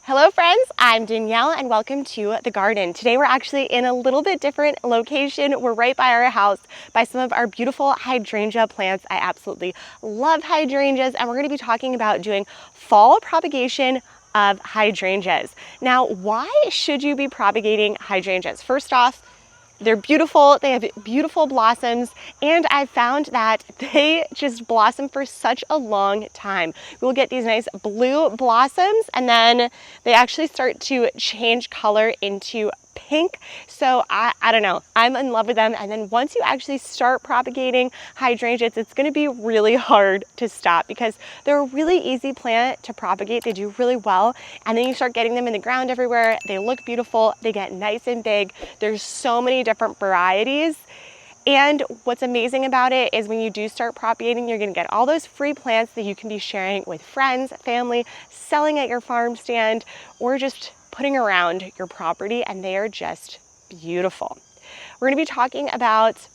Hello friends, I'm Danielle and welcome to the garden. Today we're actually in a little bit different location. We're right by our house by some of our beautiful hydrangea plants. I absolutely love hydrangeas and we're going to be talking about doing fall propagation of hydrangeas. Now, why should you be propagating hydrangeas? First off, they're beautiful, they have beautiful blossoms, and I've found that they just blossom for such a long time. We'll get these nice blue blossoms and then they actually start to change color into pink. So I don't know, I'm in love with them. And then once you actually start propagating hydrangeas, it's going to be really hard to stop because they're a really easy plant to propagate. They do really well. And then you start getting them in the ground everywhere. They look beautiful. They get nice and big. There's so many different varieties. And what's amazing about it is when you do start propagating, you're gonna get all those free plants that you can be sharing with friends, family, selling at your farm stand, or just putting around your property, and they are just beautiful. We're gonna be talking about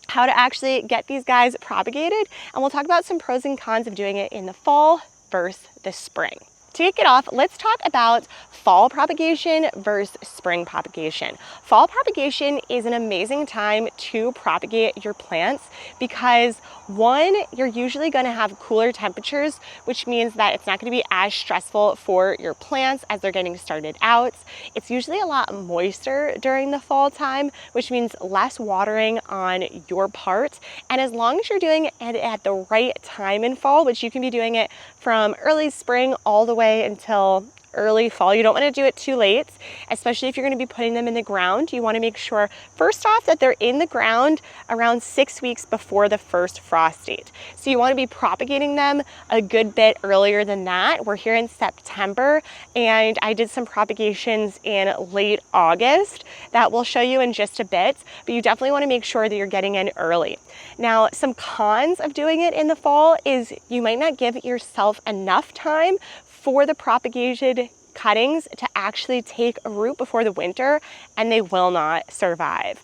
how to actually get these guys propagated, and we'll talk about some pros and cons of doing it in the fall versus the spring. To kick it off, let's talk about fall propagation versus spring propagation. Fall propagation is an amazing time to propagate your plants because one, you're usually going to have cooler temperatures, which means that it's not going to be as stressful for your plants as they're getting started out. It's usually a lot moister during the fall time, which means less watering on your part. And as long as you're doing it at the right time in fall, which you can be doing it from early spring all the way until early fall. You don't want to do it too late, especially if you're going to be putting them in the ground. You want to make sure, first off, that they're in the ground around 6 weeks before the first frost date. So you want to be propagating them a good bit earlier than that. We're here in September, and I did some propagations in late August that we'll show you in just a bit, but you definitely want to make sure that you're getting in early. Now, some cons of doing it in the fall is you might not give yourself enough time for the propagated cuttings to actually take a root before the winter, and they will not survive.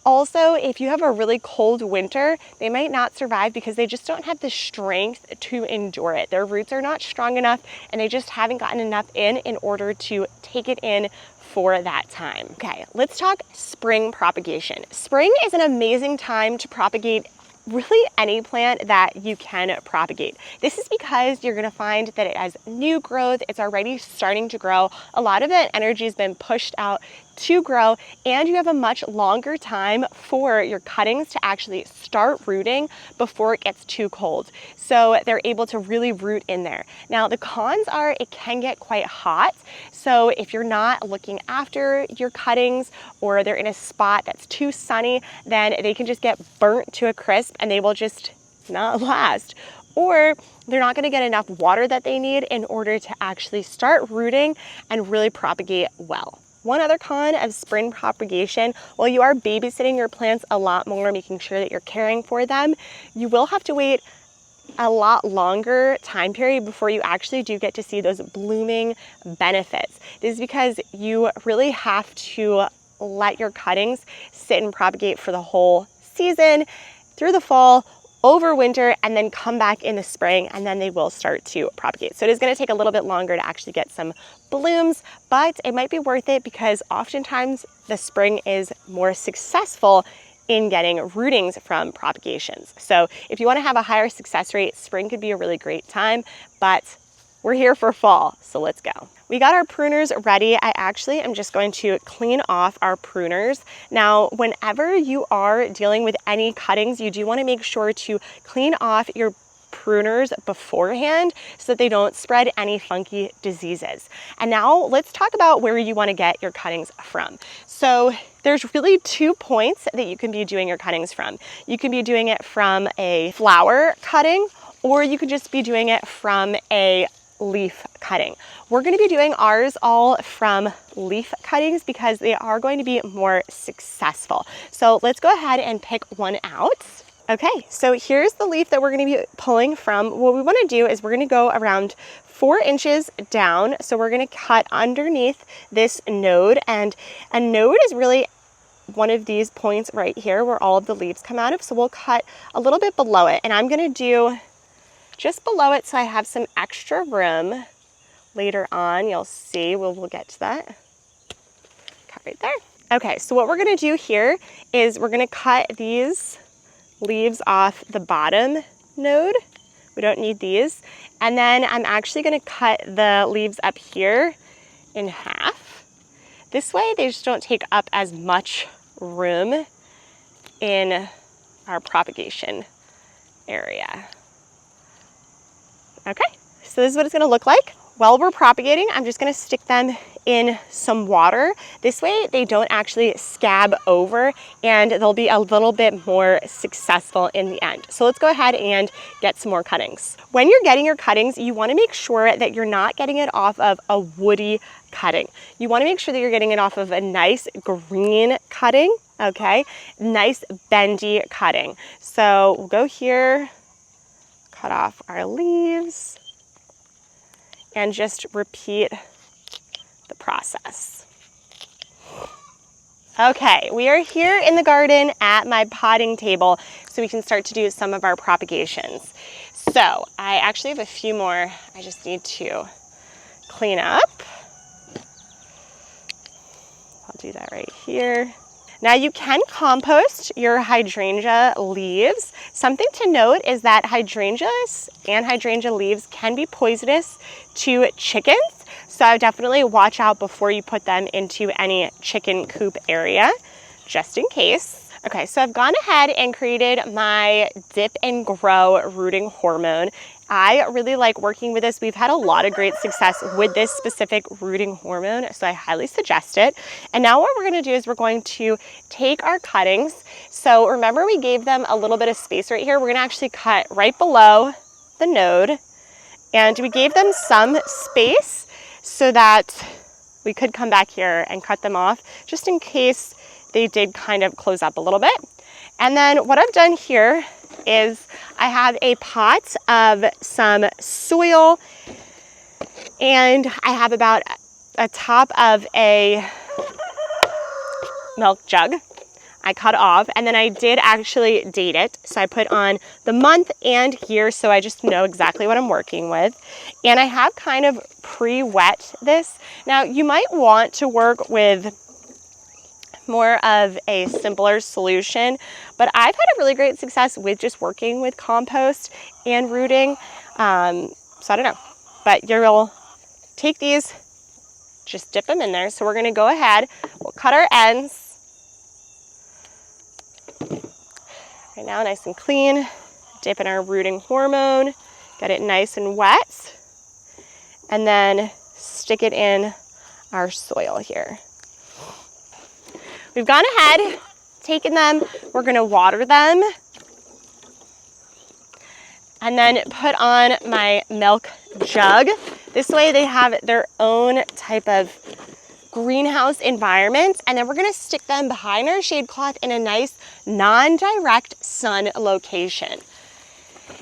Also, if you have a really cold winter, they might not survive because they just don't have the strength to endure it. Their roots are not strong enough and they just haven't gotten enough in order to take it in for that time. Okay, let's talk spring propagation. Spring is an amazing time to propagate really any plant that you can propagate. This is because you're gonna find that it has new growth, it's already starting to grow. A lot of that energy has been pushed out to grow, and you have a much longer time for your cuttings to actually start rooting before it gets too cold. So they're able to really root in there. Now the cons are it can get quite hot. So if you're not looking after your cuttings or they're in a spot that's too sunny, then they can just get burnt to a crisp and they will just not last. Or they're not gonna get enough water that they need in order to actually start rooting and really propagate well. One other con of spring propagation, while you are babysitting your plants a lot more, making sure that you're caring for them, you will have to wait a lot longer time period before you actually do get to see those blooming benefits. This is because you really have to let your cuttings sit and propagate for the whole season, through the fall, over winter, and then come back in the spring, and then they will start to propagate. So it is going to take a little bit longer to actually get some blooms, but it might be worth it because oftentimes the spring is more successful in getting rootings from propagations. So if you want to have a higher success rate, spring could be a really great time, but we're here for fall, so let's go. We got our pruners ready. I actually am just going to clean off our pruners. Now, whenever you are dealing with any cuttings, you do want to make sure to clean off your pruners beforehand so that they don't spread any funky diseases. And now let's talk about where you want to get your cuttings from. So there's really 2 points that you can be doing your cuttings from. You can be doing it from a flower cutting, or you could just be doing it from a leaf cutting. We're going to be doing ours all from leaf cuttings because they are going to be more successful. So let's go ahead and pick one out. Okay, so here's the leaf that we're going to be pulling from. What we want to do is we're going to go around 4 inches down. So we're going to cut underneath this node, and a node is really one of these points right here where all of the leaves come out of. So we'll cut a little bit below it, and I'm going to do just below it so I have some extra room later on. You'll see, we'll get to that. Cut right there. Okay, so what we're gonna do here is we're gonna cut these leaves off the bottom node. We don't need these. And then I'm actually gonna cut the leaves up here in half. This way they just don't take up as much room in our propagation area. Okay, so this is what it's gonna look like. While we're propagating, I'm just gonna stick them in some water. This way they don't actually scab over and they'll be a little bit more successful in the end. So let's go ahead and get some more cuttings. When you're getting your cuttings, you wanna make sure that you're not getting it off of a woody cutting. You wanna make sure that you're getting it off of a nice green cutting, okay? Nice bendy cutting. So we'll go here, cut off our leaves, and just repeat the process. Okay, we are here in the garden at my potting table so we can start to do some of our propagations. So I actually have a few more I just need to clean up. I'll do that right here. Now you can compost your hydrangea leaves. Something to note is that hydrangeas and hydrangea leaves can be poisonous to chickens. So definitely watch out before you put them into any chicken coop area, just in case. Okay, so I've gone ahead and created my Dip and Grow rooting hormone. I really like working with this. We've had a lot of great success with this specific rooting hormone, so I highly suggest it. And now what we're gonna do is we're going to take our cuttings. So remember we gave them a little bit of space right here. We're gonna actually cut right below the node. And we gave them some space so that we could come back here and cut them off, just in case they did kind of close up a little bit. And then what I've done here is I have a pot of some soil, and I have about a top of a milk jug. I cut off, and then I did actually date it. So I put on the month and year, so I just know exactly what I'm working with. And I have kind of pre-wet this. Now you might want to work with more of a simpler solution, but I've had a really great success with just working with compost and rooting. So I don't know, but you'll take these, just dip them in there. So we're gonna go ahead, we'll cut our ends. Right now, nice and clean, dip in our rooting hormone, get it nice and wet, and then stick it in our soil here. We've gone ahead, taken them, we're gonna water them, and then put on my milk jug. This way they have their own type of greenhouse environment, and then we're gonna stick them behind our shade cloth in a nice non-direct sun location.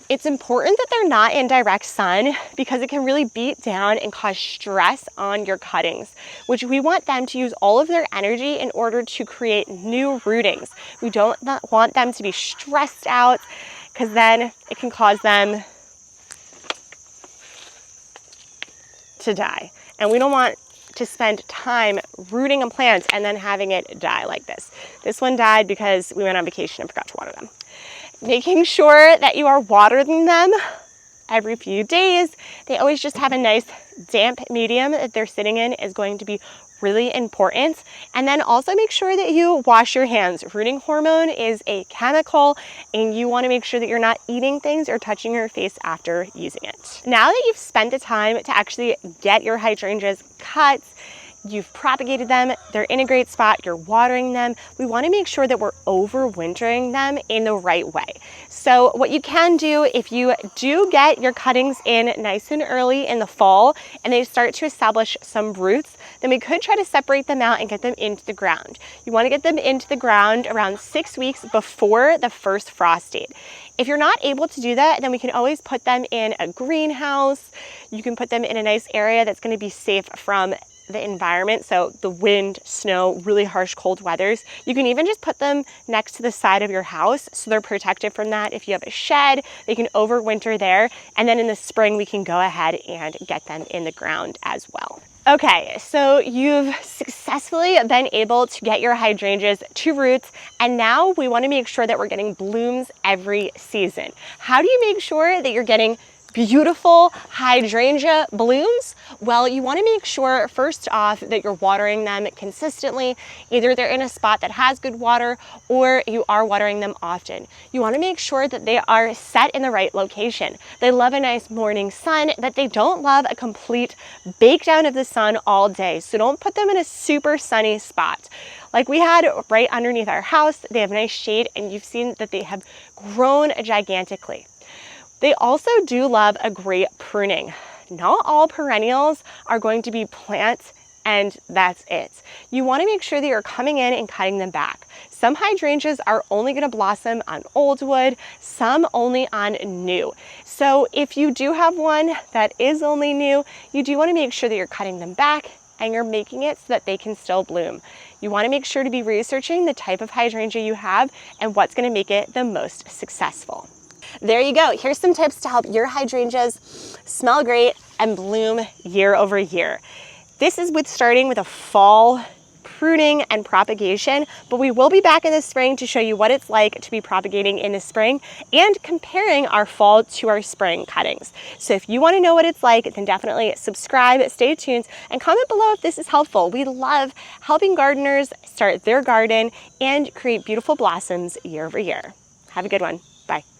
It's important that they're not in direct sun because it can really beat down and cause stress on your cuttings, which we want them to use all of their energy in order to create new rootings. We don't want them to be stressed out because then it can cause them to die. And we don't want to spend time rooting a plant and then having it die like this. This one died because we went on vacation and forgot to water them. Making sure that you are watering them every few days. They always just have a nice damp medium that they're sitting in is going to be really important. And then also make sure that you wash your hands. Rooting hormone is a chemical, and you want to make sure that you're not eating things or touching your face after using it. Now that you've spent the time to actually get your hydrangeas cut, you've propagated them, they're in a great spot, you're watering them, we want to make sure that we're overwintering them in the right way. So what you can do if you do get your cuttings in nice and early in the fall and they start to establish some roots, then we could try to separate them out and get them into the ground. You want to get them into the ground around 6 weeks before the first frost date. If you're not able to do that, then we can always put them in a greenhouse. You can put them in a nice area that's going to be safe from the environment, so the wind, snow, really harsh cold weathers, you can even just put them next to the side of your house so they're protected from that. If you have a shed, they can overwinter there, and then in the spring we can go ahead and get them in the ground as well. Okay, so you've successfully been able to get your hydrangeas to roots, and now we want to make sure that we're getting blooms every season. How do you make sure that you're getting beautiful hydrangea blooms? Well, you want to make sure first off that you're watering them consistently. Either they're in a spot that has good water or you are watering them often. You want to make sure that they are set in the right location. They love a nice morning sun, but they don't love a complete bake down of the sun all day. So don't put them in a super sunny spot. Like we had right underneath our house, they have nice shade, and you've seen that they have grown gigantically. They also do love a great pruning. Not all perennials are going to be plants and that's it. You want to make sure that you're coming in and cutting them back. Some hydrangeas are only going to blossom on old wood, some only on new. So if you do have one that is only new, you do want to make sure that you're cutting them back and you're making it so that they can still bloom. You want to make sure to be researching the type of hydrangea you have and what's going to make it the most successful. There you go. Here's some tips to help your hydrangeas smell great and bloom year over year. This is starting with a fall pruning and propagation, but we will be back in the spring to show you what it's like to be propagating in the spring and comparing our fall to our spring cuttings. So if you want to know what it's like, then definitely subscribe, stay tuned, and comment below if this is helpful. We love helping gardeners start their garden and create beautiful blossoms year over year. Have a good one. Bye.